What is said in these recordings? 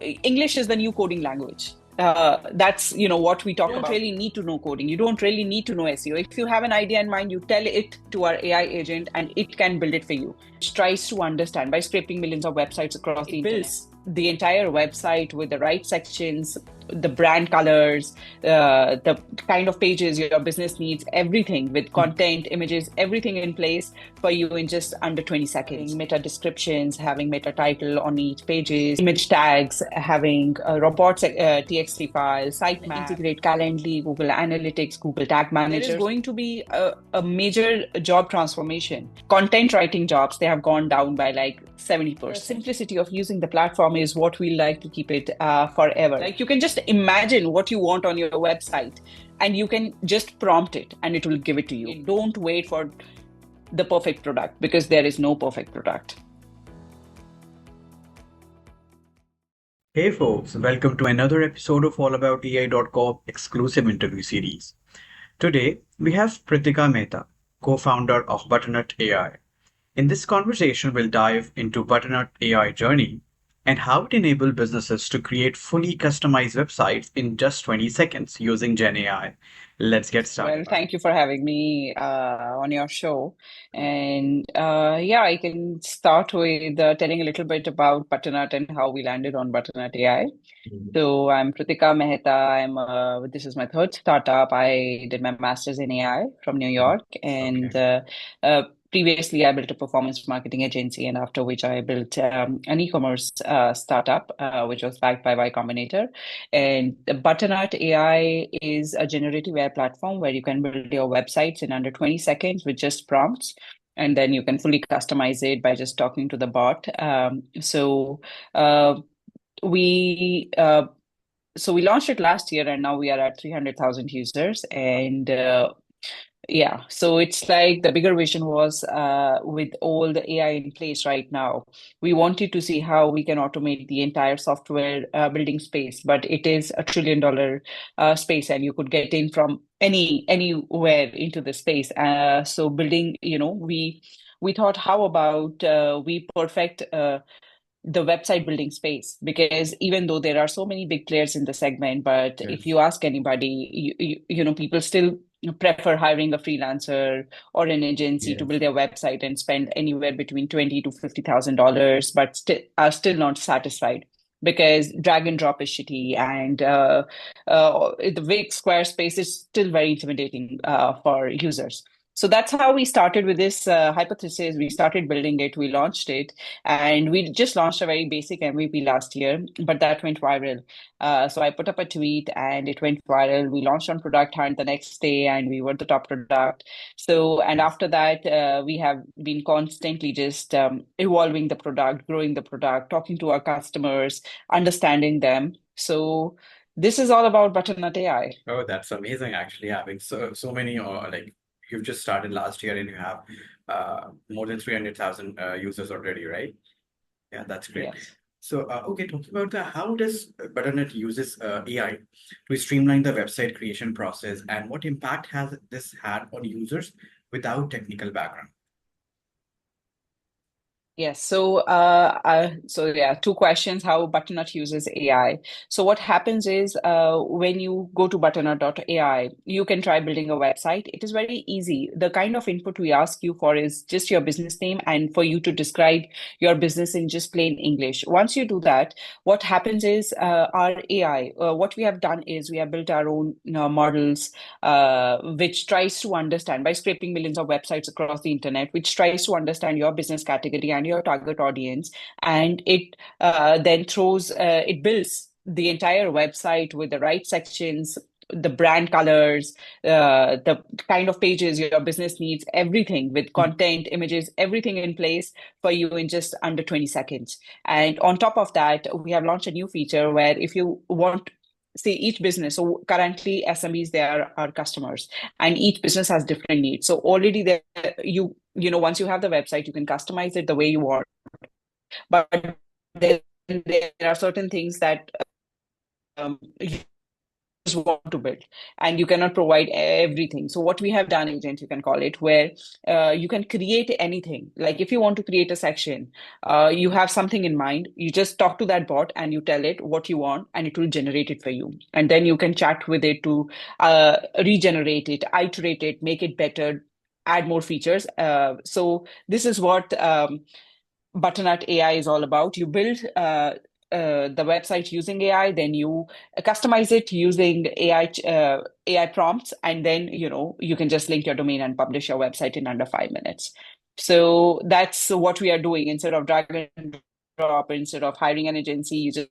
English is the new coding language. That's what we talk about. You don't really need to know coding. You don't really need to know SEO. If you have an idea in mind, you tell it to our AI agent, and it can build it for you. It tries to understand by scraping millions of websites across the internet. It builds the entire website with the right sections, the brand colors, the kind of pages your business needs, everything with content, images, everything in place for you in just under 20 seconds. Meta descriptions, having meta title on each pages, image tags, having reports, txt files, sitemap, integrate Calendly, Google Analytics, Google Tag Manager. There is going to be a major job transformation. Content writing jobs, they have gone down by like 70%. The simplicity of using the platform is what we like to keep it forever. Like, you can just imagine what you want on your website, and you can just prompt it and it will give it to you. Don't wait for the perfect product, because there is no perfect product. Hey folks, welcome to another episode of AllAboutAI.com exclusive interview series. Today, we have Pritika Mehta, co-founder of Butternut AI. In this conversation, we'll dive into Butternut AI journey and how it enables businesses to create fully customized websites in just 20 seconds using Gen AI. Let's get started. Well, thank you for having me on your show. And yeah, I can start with telling a little bit about Butternut and how we landed on Butternut AI. So I'm Pritika Mehta. This is my third startup. I did my master's in AI from New York, and previously I built a performance marketing agency, and after which I built an e-commerce startup, which was backed by Y Combinator. And the Butternut AI is a generative AI platform where you can build your websites in under 20 seconds with just prompts. And then you can fully customize it by just talking to the bot. Uh, we so we launched it last year, and now we are at 300,000 users. And yeah, so it's like the bigger vision was, with all the AI in place right now, we wanted to see how we can automate the entire software building space. But it is $1 trillion space, and you could get in from anywhere into the space. So building, we thought, how about we perfect the website building space, because even though there are so many big players in the segment, but if you ask anybody, people still prefer hiring a freelancer or an agency to build their website and spend anywhere between 20 to $50,000, but are still not satisfied, because drag and drop is shitty, and the big Squarespace is still very intimidating for users. So that's how we started with this hypothesis. We started building it, we launched it, and we just launched a very basic MVP last year, but that went viral. So I put up a tweet and it went viral. We launched on Product Hunt the next day, and we were the top product. So, and after that, we have been constantly just evolving the product, growing the product, talking to our customers, understanding them. So this is all about Butternut AI. Oh, that's amazing, actually, having so many, like, you've just started last year and you have more than 300,000 users already, right? Yeah, that's great. Yes. So, okay, talking about how does Butternut uses AI to streamline the website creation process, and what impact has this had on users without technical background? Yes. So yeah, two questions: how Butternut uses AI. So what happens is, when you go to butternut.ai, you can try building a website. It is very easy. The kind of input we ask you for is just your business name, and for you to describe your business in just plain English. Once you do that, what happens is, our AI, what we have done is we have built our own models, which tries to understand by scraping millions of websites across the internet, which tries to understand your business category and your target audience. And it then it builds the entire website with the right sections, the brand colors, the kind of pages your business needs, everything with content, images, everything in place for you in just under 20 seconds. And on top of that, we have launched a new feature where, if you want, see, each business, so currently SMEs, they are our customers, and each business has different needs. So already there, once you have the website, you can customize it the way you want. But there are certain things that want to build, and you cannot provide everything. So what we have done, agent you can call it, where you can create anything. Like if you want to create a section, you have something in mind, you just talk to that bot and you tell it what you want, and it will generate it for you, and then you can chat with it to regenerate it, iterate it, make it better, add more features. So this is what Butternut AI is all about. You build the website using AI, then you customize it using AI prompts, and then you can just link your domain and publish your website in under 5 minutes. So that's what we are doing. Instead of drag and drop, instead of hiring an agency, you just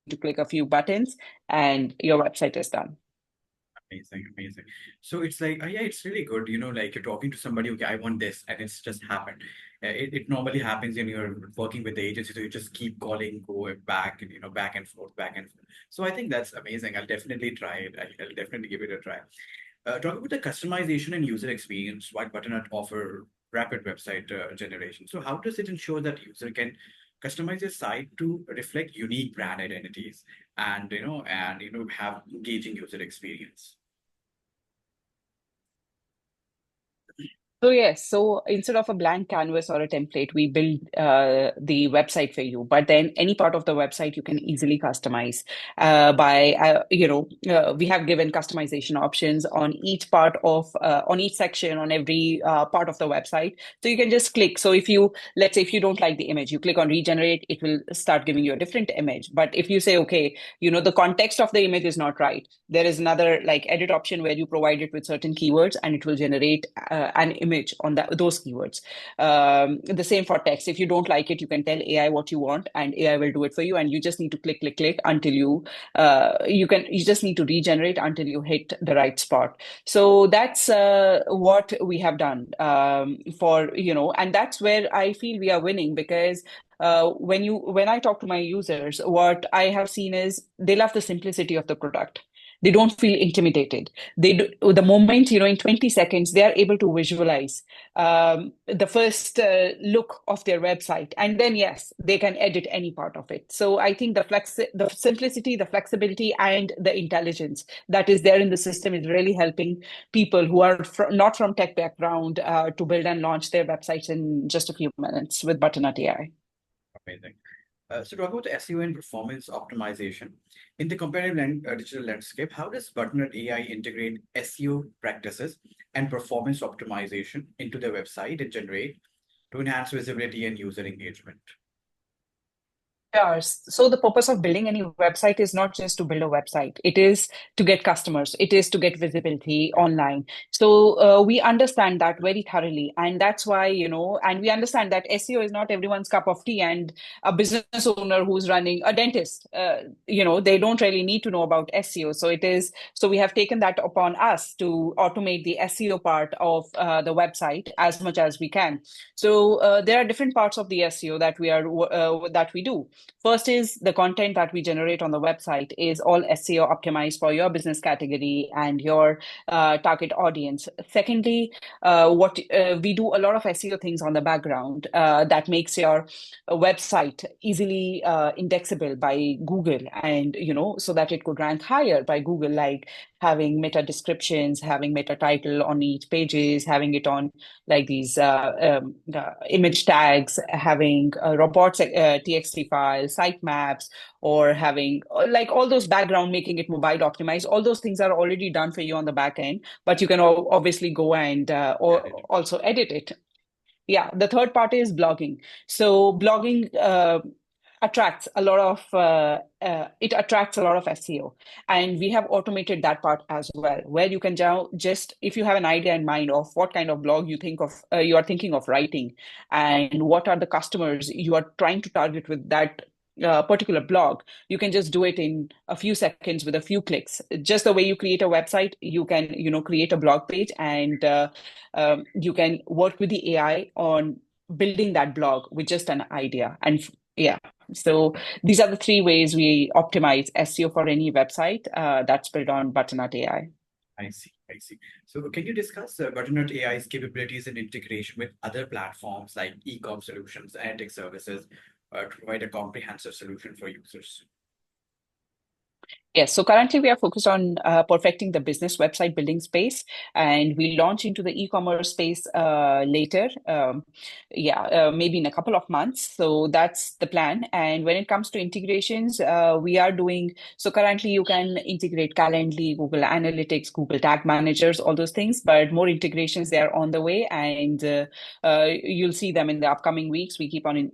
need to click a few buttons, and your website is done. Amazing, amazing. So it's like, yeah, it's really good. Like you're talking to somebody, okay, I want this, and it's just happened. It normally happens when you're working with the agency, so you just keep calling, going back, and back and forth, back and forth. So I think that's amazing. I'll definitely try it. I'll definitely give it a try. Talking about the customization and user experience, why Butternut offer rapid website generation. So how does it ensure that user can customize their site to reflect unique brand identities and have engaging user experience? So yes, so instead of a blank canvas or a template, we build the website for you. But then any part of the website you can easily customize we have given customization options on each part of on each section, on every part of the website. So you can just click. So let's say if you don't like the image, you click on regenerate, it will start giving you a different image. But if you say, okay, the context of the image is not right, there is another like edit option where you provide it with certain keywords, and it will generate an image on those keywords. The same for text. If you don't like it, you can tell AI what you want, and AI will do it for you. And you just need to click, click, click until you just need to regenerate until you hit the right spot. So that's what we have done and that's where I feel we are winning, because when I talk to my users, what I have seen is they love the simplicity of the product. They don't feel intimidated. The moment, in 20 seconds, they are able to visualize the first look of their website. And then, yes, they can edit any part of it. So I think the simplicity, the flexibility, and the intelligence that is there in the system is really helping people who are not from tech background to build and launch their websites in just a few minutes with Butternut AI. Amazing. So talk about SEO and performance optimization. In the competitive digital landscape, how does Butternut AI integrate SEO practices and performance optimization into their website and generate to enhance visibility and user engagement? Sure. So the purpose of building any website is not just to build a website. It is to get customers. It is to get visibility online. So we understand that very thoroughly. And that's why, and we understand that SEO is not everyone's cup of tea. And a business owner who's running a dentist, they don't really need to know about SEO. So we have taken that upon us to automate the SEO part of the website as much as we can. So there are different parts of the SEO that we do. First is the content that we generate on the website is all SEO optimized for your business category and your target audience. Secondly, what we do a lot of SEO things on the background that makes your website easily indexable by Google, and so that it could rank higher by Google, like having meta descriptions, having meta title on each pages, having it on like these image tags, having robots txt files, sitemaps, or having like all those background, making it mobile optimized. All those things are already done for you on the back end, but you can obviously go and Edit. also edit it. Yeah, the third part is blogging. So blogging attracts a lot of it attracts a lot of SEO, and we have automated that part as well, where you can just, if you have an idea in mind of what kind of blog you are thinking of writing, and what are the customers you are trying to target with that particular blog, you can just do it in a few seconds with a few clicks. Just the way you create a website, you can create a blog page, and you can work with the AI on building that blog with just an idea. And yeah, so these are the three ways we optimize SEO for any website that's built on Butternut AI. I see. I see. So can you discuss Butternut AI's capabilities and integration with other platforms like e-com solutions, analytics services, to provide a comprehensive solution for users? Yes, so currently we are focused on perfecting the business website building space, and we launch into the e-commerce space later. Maybe in a couple of months. So that's the plan. And when it comes to integrations, we are doing so currently you can integrate Calendly, Google Analytics, Google Tag Managers, all those things, but more integrations they are on the way, and you'll see them in the upcoming weeks. We keep on,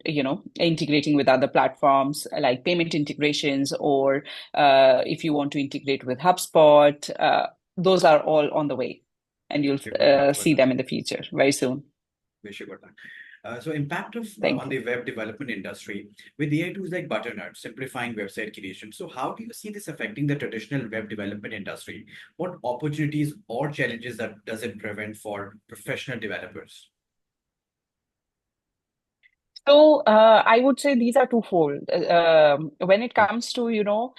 integrating with other platforms like payment integrations or if you want to integrate with HubSpot, those are all on the way, and you'll Okay, good luck for see that. them in the future very soon. Wish you good luck. So impact of Thank on you. the web development industry with AI tools like Butternut, simplifying website creation. So how do you see this affecting the traditional web development industry? What opportunities or challenges that does it prevent for professional developers? So I would say these are twofold. When it comes to,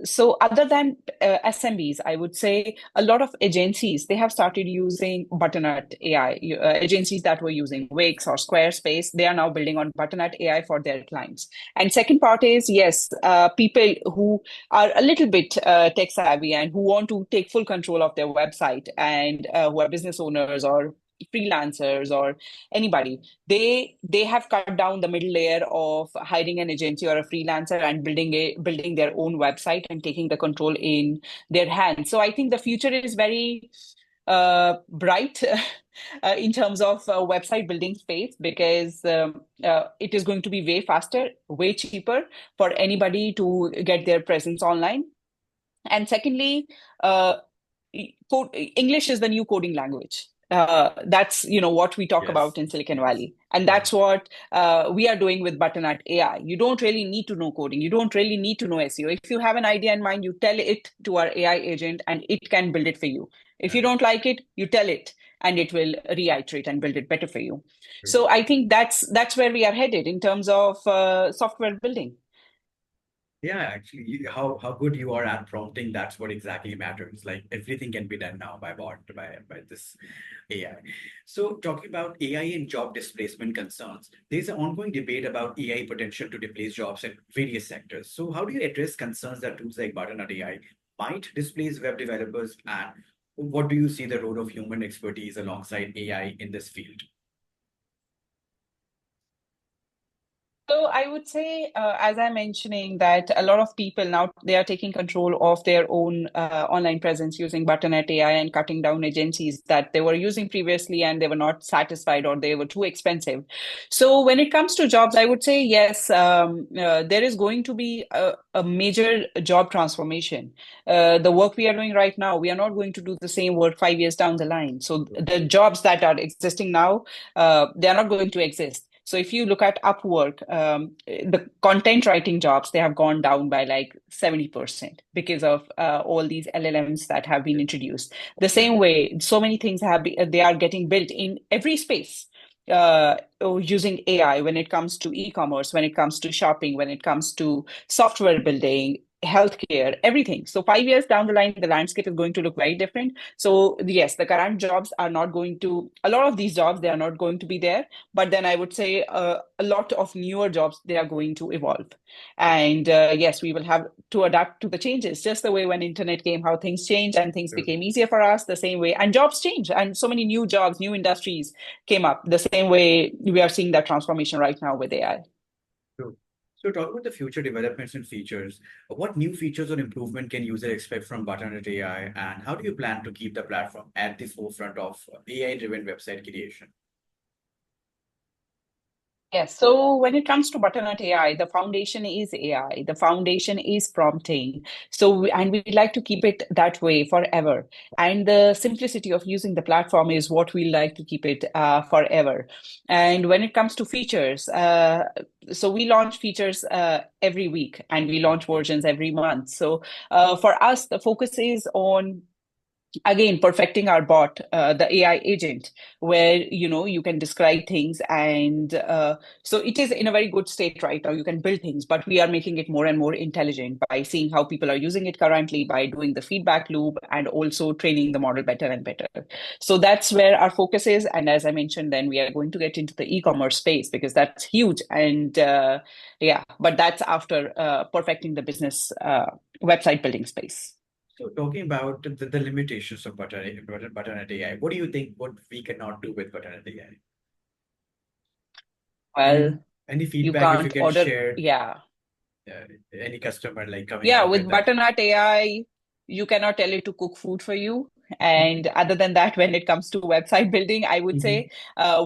so other than SMBs, I would say a lot of agencies, they have started using Butternut AI. Agencies that were using Wix or Squarespace, they are now building on Butternut AI for their clients. And second part is, yes, people who are a little bit tech savvy and who want to take full control of their website and who are business owners or freelancers or anybody, they have cut down the middle layer of hiring an agency or a freelancer and building their own website and taking the control in their hands. So I think the future is very bright in terms of website building space because it is going to be way faster, way cheaper for anybody to get their presence online. And secondly, uh, English is the new coding language. That's what we talk about Yes, in Silicon yes, Valley, and yes, that's what we are doing with Butternut AI. You don't really need to know coding. You don't really need to know SEO. If you have an idea in mind, you tell it to our AI agent, and it can build it for you. If you correct. don't like it, you tell it, and it will reiterate and build it better for you. True. So I think that's where we are headed in terms of software building. Yeah, actually, how good you are at prompting, that's what exactly matters. Like everything can be done now by bot by this AI. So talking about AI and job displacement concerns, there's an ongoing debate about AI potential to replace jobs in various sectors. So how do you address concerns that tools like Butternut AI might displace web developers, and what do you see the role of human expertise alongside AI in this field? So I would say, as I'm mentioning, that a lot of people now they are taking control of their own online presence using Butternut AI and cutting down agencies that they were using previously and they were not satisfied or they were too expensive. So when it comes to jobs, I would say yes, there is going to be a major job transformation. The work we are doing right now, we are not going to do the same work 5 years down the line. So the jobs that are existing now, they are not going to exist. So if you look at Upwork, the content writing jobs, they have gone down by like 70% because of all these LLMs that have been Yeah, introduced. The yeah, same way, so many things they are getting built in every space using AI when it comes to e-commerce, when it comes to shopping, when it comes to software building, healthcare, everything. So 5 years down the line, the landscape is going to look very different. So yes, the current jobs are not going to, a lot of these jobs, they are not going to be there, but then I would say a lot of newer jobs they are going to evolve, true, and yes, we will have to adapt to the changes. Just the way when internet came, how things changed and things true. became easier for us, the same way, and jobs change, and so many new jobs, new industries came up. The same way we are seeing that transformation right now with AI. True. So talk about the future developments and features. What new features or improvement can user expect from Butternut AI, and how do you plan to keep the platform at the forefront of AI-driven website creation? Yes. So when it comes to Butternut AI, the foundation is AI. The foundation is prompting. And we like to keep it that way forever. And the simplicity of using the platform is what we like to keep it forever. And when it comes to features, so we launch features every week and we launch Okay. versions every month. So for us, the focus is on again perfecting our bot, the AI agent, where you can describe things, and so it is in a very good state right now. You can build things, but we are making it more and more intelligent by seeing how people are using it currently, by doing the feedback loop, and also training the model better and better. So that's where our focus is, and as I mentioned, then we are going to get into the e-commerce space because that's huge. And yeah, but that's after perfecting the business website building space. So talking about the limitations of Butternut AI, what do you think what we cannot do with Butternut AI? Any Well, any you feedback if you can't can order. share, Yeah. uh, any customer like coming Yeah, up with with that? Butternut AI, you cannot tell it to cook food for you. And other than that, when it comes to website building, I would Mhm. say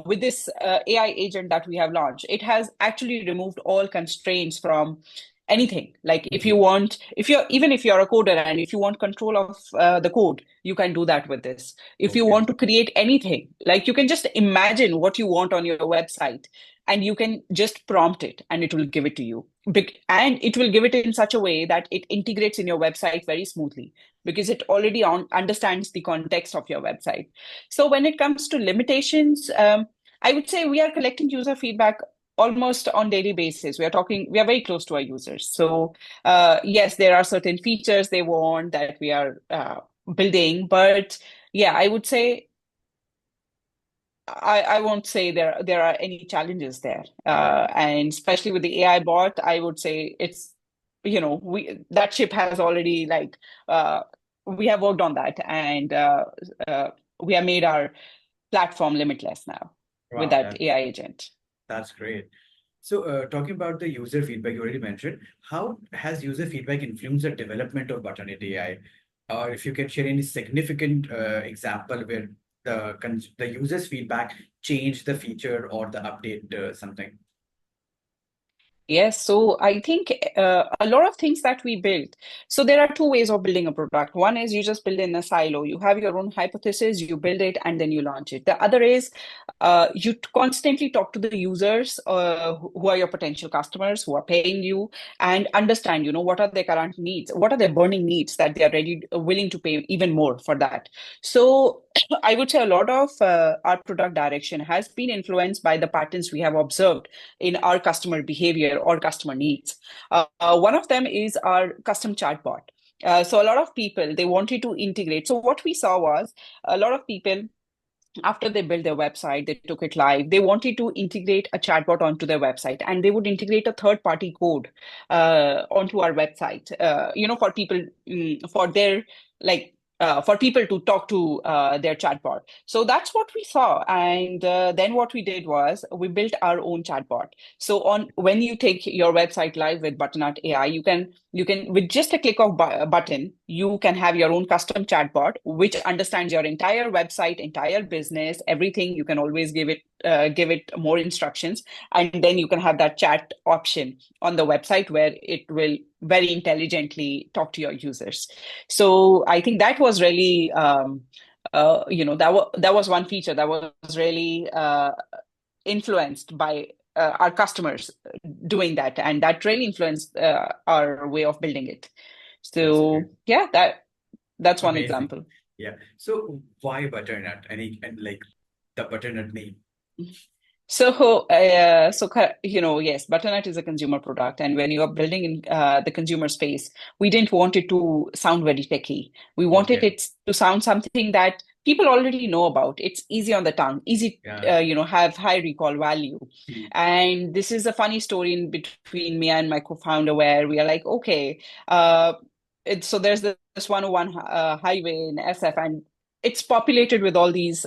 with this AI agent that we have launched, it has actually removed all constraints from anything. Like if you Mhm. want, if you're a coder and if you want control of the code, you can do that with this. If you Okay. want to create anything, like you can just imagine what you want on your website and you can just prompt it and it will give it to you. And it will give it in such a way that it integrates in your website very smoothly because it already understands the context of your website. So when it comes to limitations, I would say we are collecting user feedback almost on daily basis. We are very close to our users. So yes, there are certain features they want that we are building, but yeah, I would say I won't say there are any challenges there, All right. and especially with the AI bot, I would say it's we that ship has already uh, we have worked on that, and uh, we have made our platform limitless now with Wow, that AI agent. that's great. So, talking about the user feedback you already mentioned, how has user feedback influenced the development of Butternut AI? Or if you can share any significant example where the user's feedback changed the feature or the update something. Yes, so I think a lot of things that we build. So there are two ways of building a product. One is you just build in a silo. You have your own hypothesis, you build it, and then you launch it. The other is you constantly talk to the users who are your potential customers, who are paying you, and understand, what are their current needs, what are their burning needs that they are willing to pay even more for that. So I would say a lot of our product direction has been influenced by the patterns we have observed in our customer behavior or customer needs. One of them is our custom chatbot. So a lot of people they wanted to integrate. So what we saw was a lot of people after they built their website, they took it live. They wanted to integrate a chatbot onto their website, and they would integrate a third-party code onto our website. For people, for their like. For people to talk to their chatbot. So that's what we saw. And then what we did was we built our own chatbot. So on when you take your website live with Butternut AI, you can with just a click of button, you can have your own custom chatbot which understands your entire website, entire business, everything. You can always give it more instructions, and then you can have that chat option on the website where it will very intelligently talk to your users. So I think that was really that was one feature that was really influenced by our customers doing that, and that really influenced our way of building it. That's great. So yeah, that's one Amazing. example. Yeah. So why butternut? And like the butternut name. Yes, Butternut is a consumer product, and when you are building in the consumer space, we didn't want it to sound very techy. We wanted Okay. it to sound something that people already know about. It's easy on the tongue, easy, Yeah. have high recall value. Hmm. And this is a funny story in between me and my co-founder, where we are like, okay, uh, so there's this 101 highway in SF, and it's populated with all these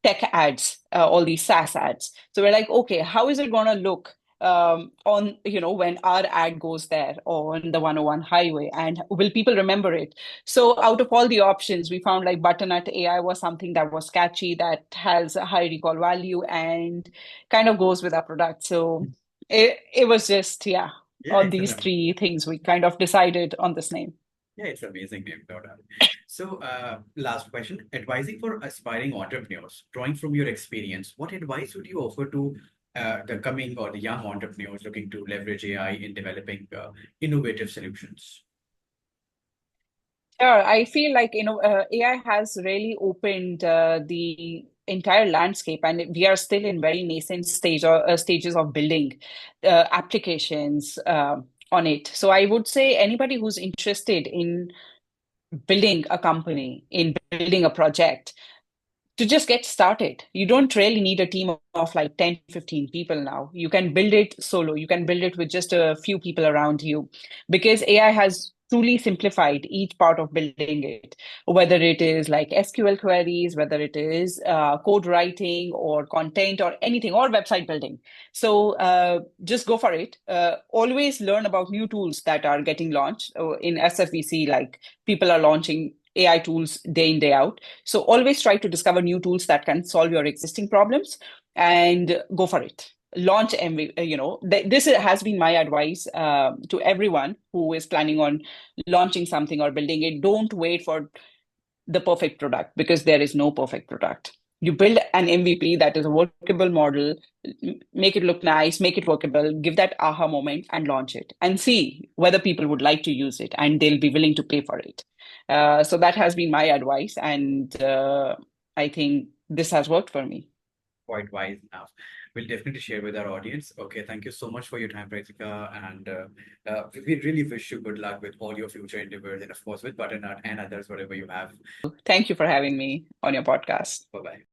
tech ads, all these SaaS ads. So we're like, okay, how is it going to look on, when our ad goes there on the 101 highway, and will people remember it? So out of all the options, we found like Butternut AI was something that was catchy, that has a high recall value, and kind of goes with our product. So it was just, yeah, Yeah, on it's these an three things, we kind of decided on this name. Yeah, it's amazing name, no doubt. So, last question. Advising for aspiring entrepreneurs, drawing from your experience, what advice would you offer to the coming or the young entrepreneurs looking to leverage AI in developing innovative solutions? Sure. I feel like, AI has really opened the entire landscape, and we are still in very nascent stages of building applications on it. So I would say anybody who's interested in building a company, in building a project, to just get started. You don't really need a team of like 10, 15 people now. You can build it solo. You can build it with just a few people around you because AI has truly simplified each part of building it, whether it is like SQL queries, whether it is code writing or content or anything, or website building. So just go for it. Always learn about new tools that are getting launched. In SFVC, like people are launching AI tools day in, day out. So always try to discover new tools that can solve your existing problems and go for it. Launch MV, this has been my advice to everyone who is planning on launching something or building it. Don't wait for the perfect product because there is no perfect product. You build an MVP that is a workable model, make it look nice, make it workable, give that aha moment and launch it and see whether people would like to use it and they'll be willing to pay for it. So that has been my advice. And I think this has worked for me. Quite wise enough. We'll definitely share with our audience. Okay, thank you so much for your time, Pritika, and we really wish you good luck with all your future endeavors, and of course with Butternut and others, whatever you have. Thank you for having me on your podcast. Bye bye.